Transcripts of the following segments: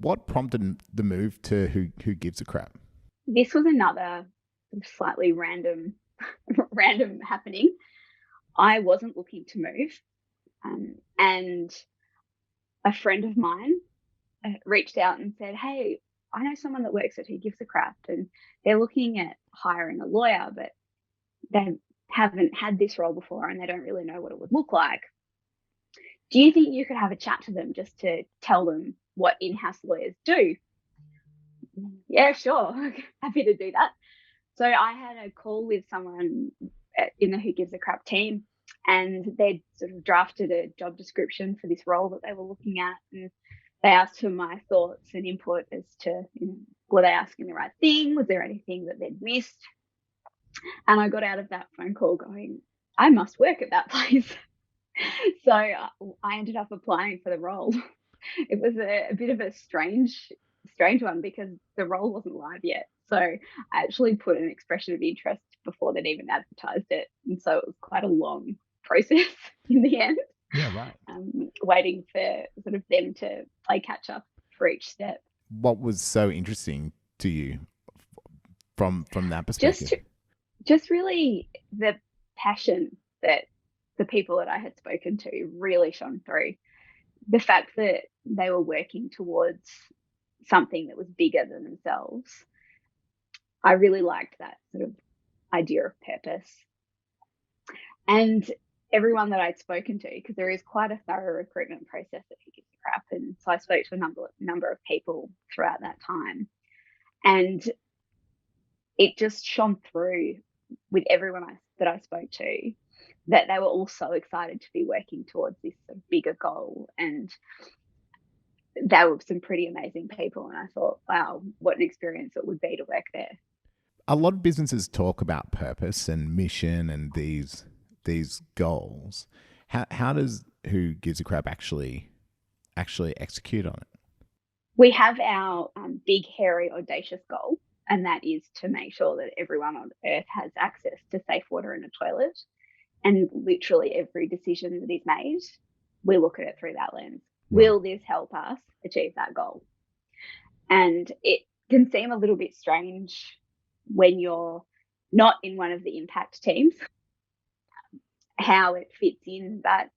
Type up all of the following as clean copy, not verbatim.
what prompted the move to Who Gives a Crap? This was another slightly random random happening. I wasn't looking to move, and a friend of mine reached out and said, "Hey, I know someone that works at Who Gives a Crap, and they're looking at hiring a lawyer, but they haven't had this role before, and they don't really know what it would look like. Do you think you could have a chat to them just to tell them what in-house lawyers do?" Yeah, sure. Happy to do that. So I had a call with someone in the Who Gives a Crap team, and they'd sort of drafted a job description for this role that they were looking at. And they asked for my thoughts and input as to, were they asking the right thing? Was there anything that they'd missed? And I got out of that phone call going, I must work at that place. So I ended up applying for the role. It was a bit of a strange one because the role wasn't live yet. So I actually put an expression of interest before they'd even advertised it. And so it was quite a long process in the end, Yeah, right. waiting for sort of them to play catch up for each step. What was so interesting to you from that perspective? Just, just really the passion that the people that I had spoken to really shone through. The fact that they were working towards something that was bigger than themselves. I really liked that sort of idea of purpose. And everyone that I'd spoken to, because there is quite a thorough recruitment process at Who Gives a Crap, and so I spoke to a number of people throughout that time, and it just shone through with everyone that I spoke to that they were all so excited to be working towards this sort of bigger goal. And they were some pretty amazing people. And I thought, wow, what an experience it would be to work there. A lot of businesses talk about purpose and mission and these goals. How does Who Gives a Crap actually execute on it? We have our big, hairy, audacious goal, and that is to make sure that everyone on Earth has access to safe water and a toilet. And literally every decision that is made, we look at it through that lens. Right. Will this help us achieve that goal? And it can seem a little bit strange when you're not in one of the impact teams, how it fits in. But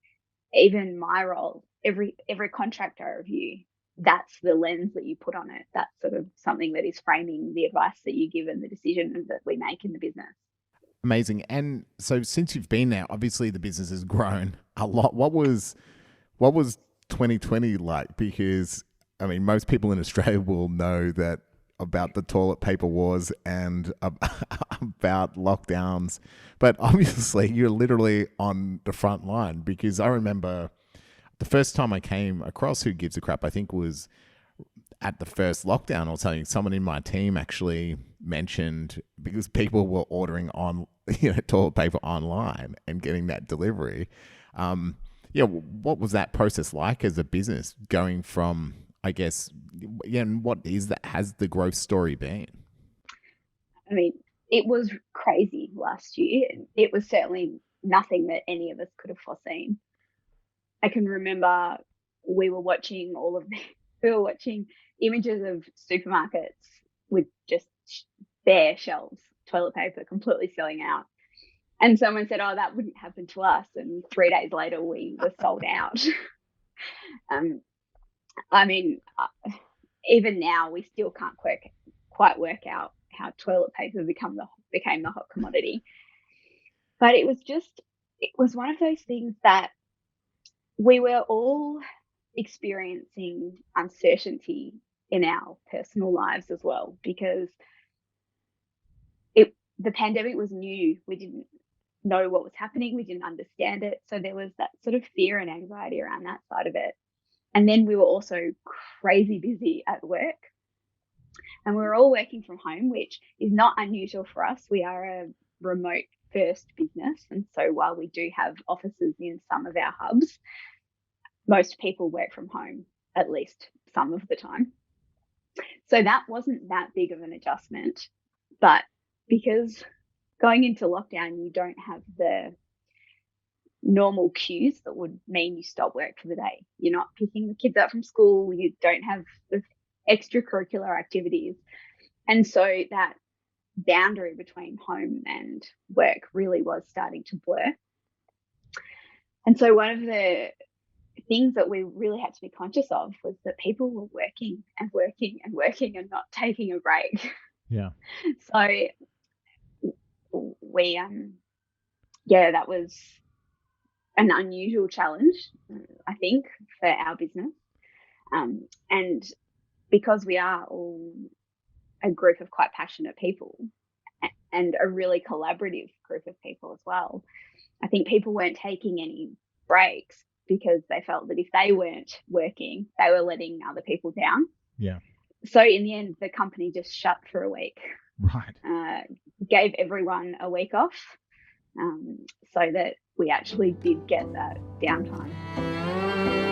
even my role, every contract I review, that's the lens that you put on it. That's sort of something that is framing the advice that you give and the decisions that we make in the business. Amazing. And so since you've been there, obviously the business has grown a lot. What was 2020 like? Because I mean, most people in Australia will know that about the toilet paper wars and about lockdowns, but obviously you're literally on the front line. Because I remember the first time I came across Who Gives a Crap, I think was at the first lockdown or something. Someone in my team actually mentioned, because people were ordering on toilet paper online and getting that delivery. What was that process like as a business going from, I guess, and what is that? Has the growth story been? I mean, it was crazy last year. It was certainly nothing that any of us could have foreseen. I can remember we were watching images of supermarkets with just bare shelves, toilet paper completely selling out. And someone said, "Oh, that wouldn't happen to us." And 3 days later, we were sold out. I mean, even now, we still can't quite work out how toilet paper became the hot commodity. But it was one of those things that we were all experiencing uncertainty in our personal lives as well, because the pandemic was new. We didn't know what was happening. We didn't understand it. So there was that sort of fear and anxiety around that side of it. And then we were also crazy busy at work. And we were all working from home, which is not unusual for us. We are a remote first business. And so while we do have offices in some of our hubs, most people work from home at least some of the time. So that wasn't that big of an adjustment. But because going into lockdown, you don't have the normal cues that would mean you stop work for the day. You're not picking the kids up from school. You don't have extracurricular activities. And so that boundary between home and work really was starting to blur. And so one of the things that we really had to be conscious of was that people were working and working and working and not taking a break. Yeah. So we, that was an unusual challenge, I think, for our business. And because we are all a group of quite passionate people and a really collaborative group of people as well, I think people weren't taking any breaks because they felt that if they weren't working, they were letting other people down. Yeah. So in the end, the company just shut for a week. Right. Gave everyone a week off, so that we actually did get that downtime.